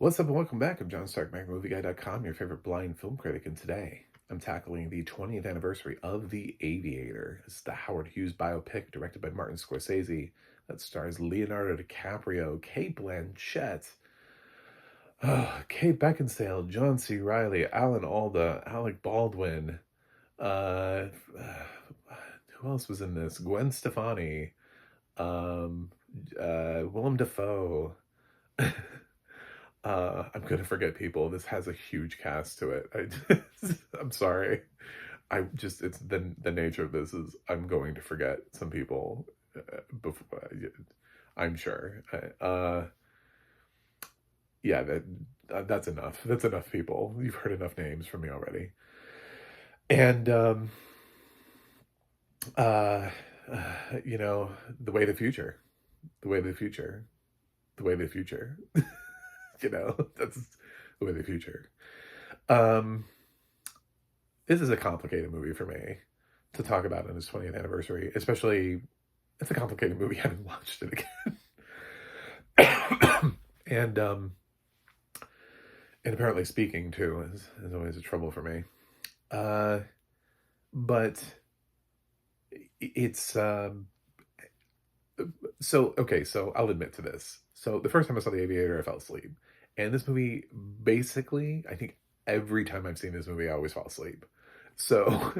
What's up and welcome back. I'm John Stark, MacMovieGuy.com, your favorite blind film critic, and today I'm tackling the 20th anniversary of The Aviator. This is the Howard Hughes biopic directed by Martin Scorsese that stars Leonardo DiCaprio, Kate Blanchett, Kate Beckinsale, John C. Reilly, Alan Alda, Alec Baldwin, uh, who else was in this? Gwen Stefani, um, Willem Dafoe. I'm gonna forget people. This has a huge cast to it. I'm sorry. It's the nature of this is I'm going to forget some people before. I'm sure. Yeah, that's enough. That's enough people. You've heard enough names from me already. And uh, you know, the way of the future, the way of the future, the way of the future. That's the way of the future. Um, this is a complicated movie for me to talk about on its 20th anniversary, especially it's a complicated movie having watched it again. And apparently speaking too is always a trouble for me. Uh, but it's so okay, so I'll admit to this. So the first time I saw The Aviator, I fell asleep. And this movie, basically, I think every time I've seen this movie, I always fall asleep. So,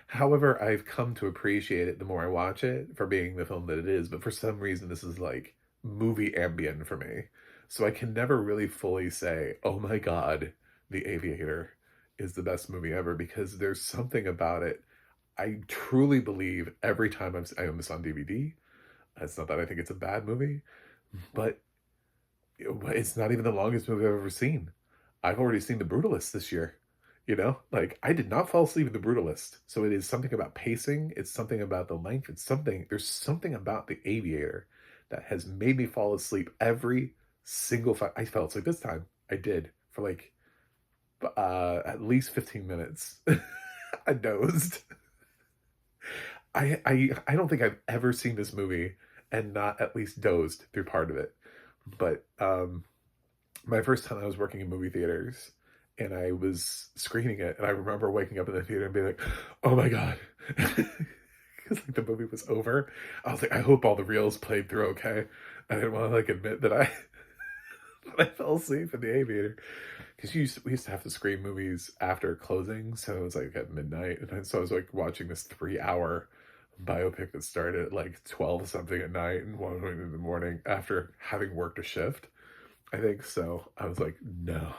however, I've come to appreciate it the more I watch it for being the film that it is. But for some reason, this is like movie ambient for me. So I can never really fully say, oh my God, The Aviator is the best movie ever because there's something about it. I truly believe every time I own this on DVD. It's not that I think it's a bad movie, but it's not even the longest movie I've ever seen. I've already seen The Brutalist this year. Like I did not fall asleep in The Brutalist. So it is something about pacing. It's something about the length. There's something about The Aviator that has made me fall asleep every single I fell asleep this time. I did for like at least 15 minutes. I dozed. I don't think I've ever seen this movie and not at least dozed through part of it. But my first time I was working in movie theaters and I was screening it, and I remember waking up in the theater and being like, "Oh my God," because like the movie was over. I was like, "I hope all the reels played through okay." I didn't want to like admit that that I fell asleep in The Aviator because we used to have to screen movies after closing, so it was like at midnight, and so I was like watching this 3 hour biopic that started at like 12 something at night and 1 in the morning after having worked a shift. I think so. I was like, no.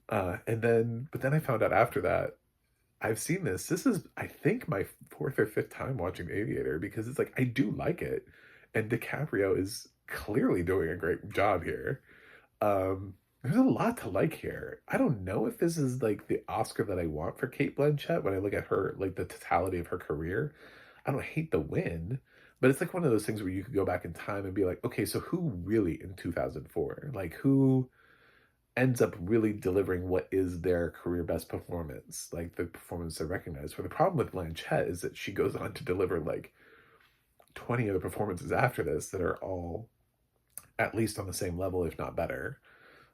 But then I found out after that I've seen this. This is, I think, my fourth or fifth time watching The Aviator because it's like I do like it, and DiCaprio is clearly doing a great job here. There's a lot to like here. I don't know if this is like the Oscar that I want for Kate Blanchett when I look at her, like the totality of her career. I don't hate the win, but it's like one of those things where you could go back in time and be like, okay, so who really in 2004, like who ends up really delivering what is their career best performance, like the performance they recognize for. The problem with Blanchett is that she goes on to deliver like 20 other performances after this that are all at least on the same level, if not better.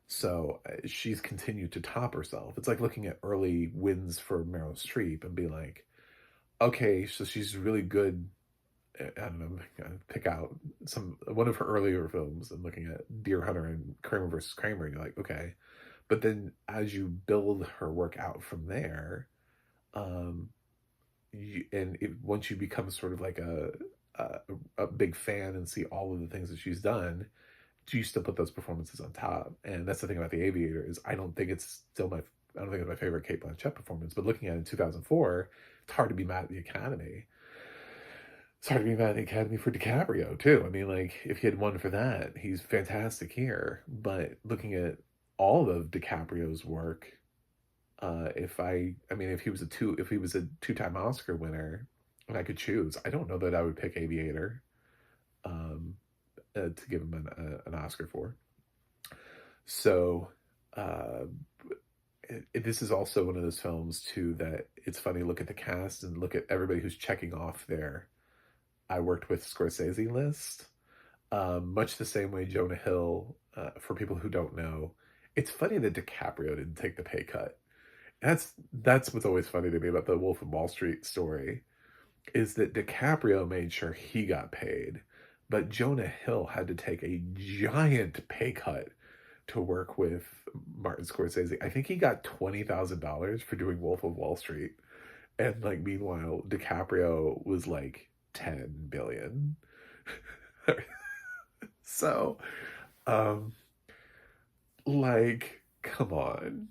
So she's continued to top herself. It's like looking at early wins for Meryl Streep and be like, okay, so she's really good. I don't know, pick out one of her earlier films and looking at Deer Hunter and Kramer versus Kramer, and you're like, okay. But then as you build her work out from there, um, once you become sort of like a a big fan and see all of the things that she's done, do you still put those performances on top? And that's the thing about The Aviator is I don't think it's my favorite Kate Blanchett performance, but looking at it in 2004, it's hard to be mad at the Academy. It's hard to be mad at the Academy for DiCaprio too. I mean, like if he had won for that, he's fantastic here. But looking at all of DiCaprio's work, if he was a two-time Oscar winner, and I could choose, I don't know that I would pick Aviator um, to give him an Oscar for. So uh, this is also one of those films too that it's funny. Look at the cast and look at everybody who's checking off their I worked with Scorsese list. Much the same way Jonah Hill for people who don't know, it's funny that DiCaprio didn't take the pay cut. That's what's always funny to me about the Wolf of Wall Street story is that DiCaprio made sure he got paid, but Jonah Hill had to take a giant pay cut to work with Martin Scorsese. I think he got $20,000 for doing Wolf of Wall Street, and like meanwhile, DiCaprio was like 10 billion. So, um, like, come on.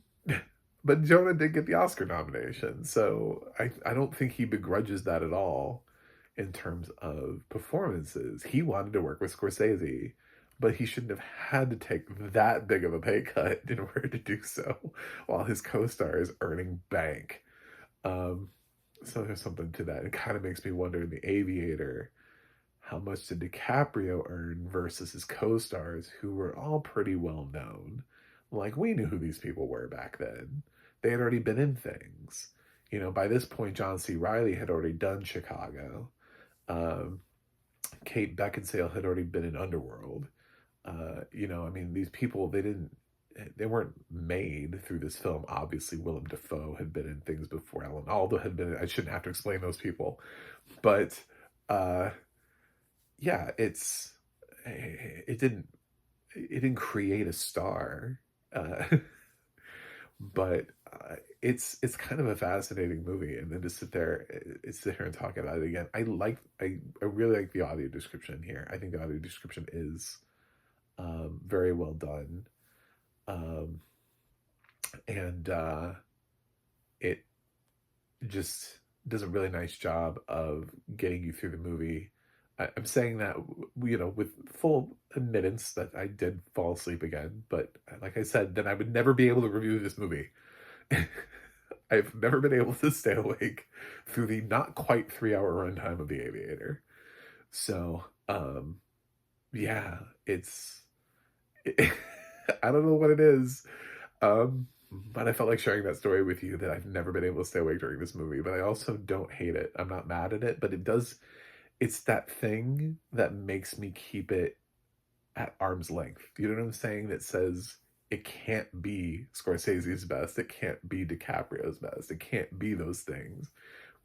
But Jonah did get the Oscar nomination, so I don't think he begrudges that at all in terms of performances. He wanted to work with Scorsese, but he shouldn't have had to take that big of a pay cut in order to do so while his co-star is earning bank. Um, so there's something to that. It kind of makes me wonder in The Aviator, how much did DiCaprio earn versus his co-stars who were all pretty well known? Like, we knew who these people were back then. They had already been in things. You know, by this point, John C. Reilly had already done Chicago. Um, Kate Beckinsale had already been in Underworld. You know, I mean, these people, they weren't made through this film. Obviously, Willem Dafoe had been in things before. Alan Alda had been in, I shouldn't have to explain those people. But, uh, yeah, it didn't create a star, uh, but it's kind of a fascinating movie. And then to sit here and talk about it again. I really like the audio description here. I think the audio description is very well done, um, and it just does a really nice job of getting you through the movie. I'm saying that, you know, with full admittance that I did fall asleep again, but like I said, then I would never be able to review this movie. I've never been able to stay awake through the not quite 3 hour runtime of The Aviator. So, yeah, I don't know what it is. But I felt like sharing that story with you that I've never been able to stay awake during this movie, but I also don't hate it. I'm not mad at it, but it's that thing that makes me keep it at arm's length. You know what I'm saying? That says it can't be Scorsese's best. It can't be DiCaprio's best. It can't be those things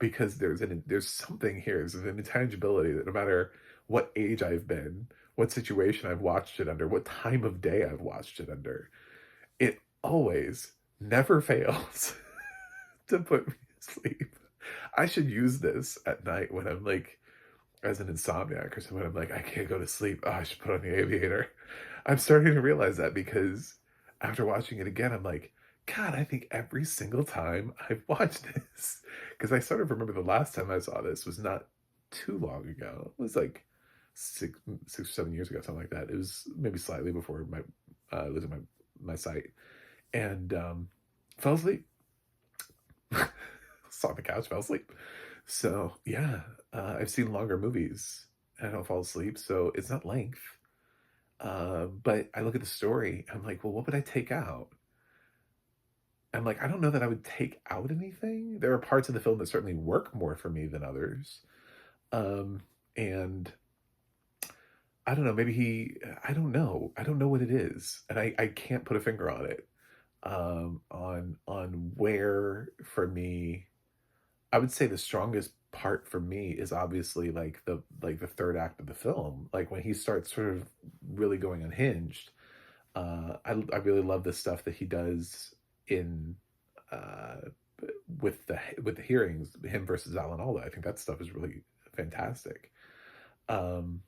because there's something here. There's an intangibility that no matter what age I've been, what situation I've watched it under, what time of day I've watched it under, it always never fails to put me to sleep. I should use this at night when I'm like, as an insomniac or something, I'm like, I can't go to sleep. Oh, I should put on The Aviator. I'm starting to realize that because after watching it again, I'm like, God, I think every single time I've watched this, because I sort of remember the last time I saw this was not too long ago. It was like 6 or 7 years ago, something like that. It was maybe slightly before my losing my sight, and fell asleep. Saw on the couch, fell asleep. So yeah, I've seen longer movies and I don't fall asleep, so it's not length. But I look at the story, I'm like, well, what would I take out? I'm like, I don't know that I would take out anything. There are parts of the film that certainly work more for me than others. Um, and I don't know, I don't know. I don't know what it is. And I can't put a finger on it. On where for me I would say the strongest part for me is obviously like the third act of the film, like when he starts sort of really going unhinged. I really love the stuff that he does in uh, with the hearings, him versus Alan Alda. I think that stuff is really fantastic. Um,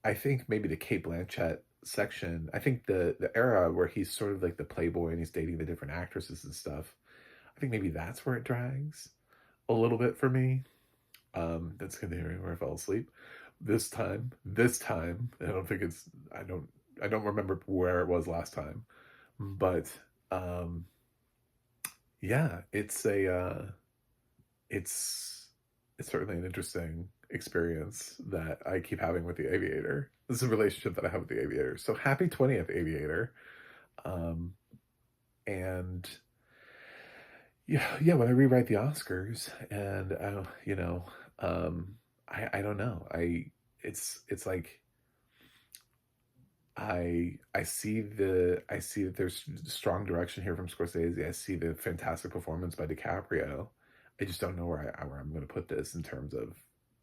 I think maybe the Kate Blanchett section. I think the era where he's sort of like the playboy and he's dating the different actresses and stuff. I think maybe that's where it drags a little bit for me. That's gonna hear where I fell asleep. This time, I don't remember where it was last time, but um, yeah, it's it's certainly an interesting experience that I keep having with The Aviator. This is a relationship that I have with The Aviator. So happy 20th Aviator. Um, and yeah, when I rewrite the Oscars and I don't know. It's like I see that there's strong direction here from Scorsese. I see the fantastic performance by DiCaprio. I just don't know where I'm going to put this in terms of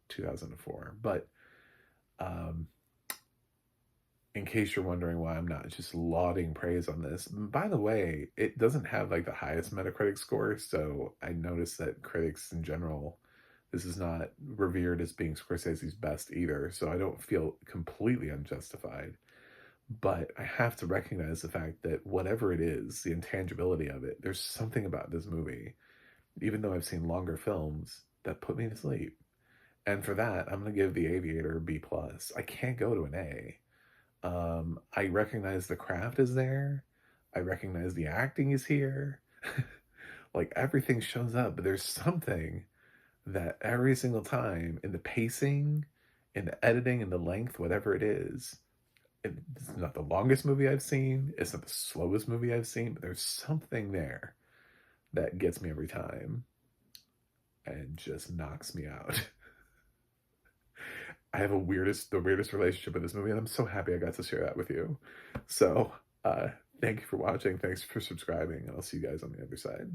2004. But um, in case you're wondering why I'm not just lauding praise on this, by the way, it doesn't have like the highest Metacritic score. So I noticed that critics in general, this is not revered as being Scorsese's best either. So I don't feel completely unjustified. But I have to recognize the fact that whatever it is, the intangibility of it, there's something about this movie, even though I've seen longer films, that put me to sleep. And for that, I'm gonna give The Aviator a B plus. I can't go to an A. I recognize the craft is there. I recognize the acting is here. Like everything shows up, but there's something that every single time in the pacing, in the editing, in the length, whatever it is, it's not the longest movie I've seen. It's not the slowest movie I've seen, but there's something there that gets me every time and just knocks me out. I have the weirdest relationship with this movie, and I'm so happy I got to share that with you. So, thank you for watching. Thanks for subscribing, and I'll see you guys on the other side.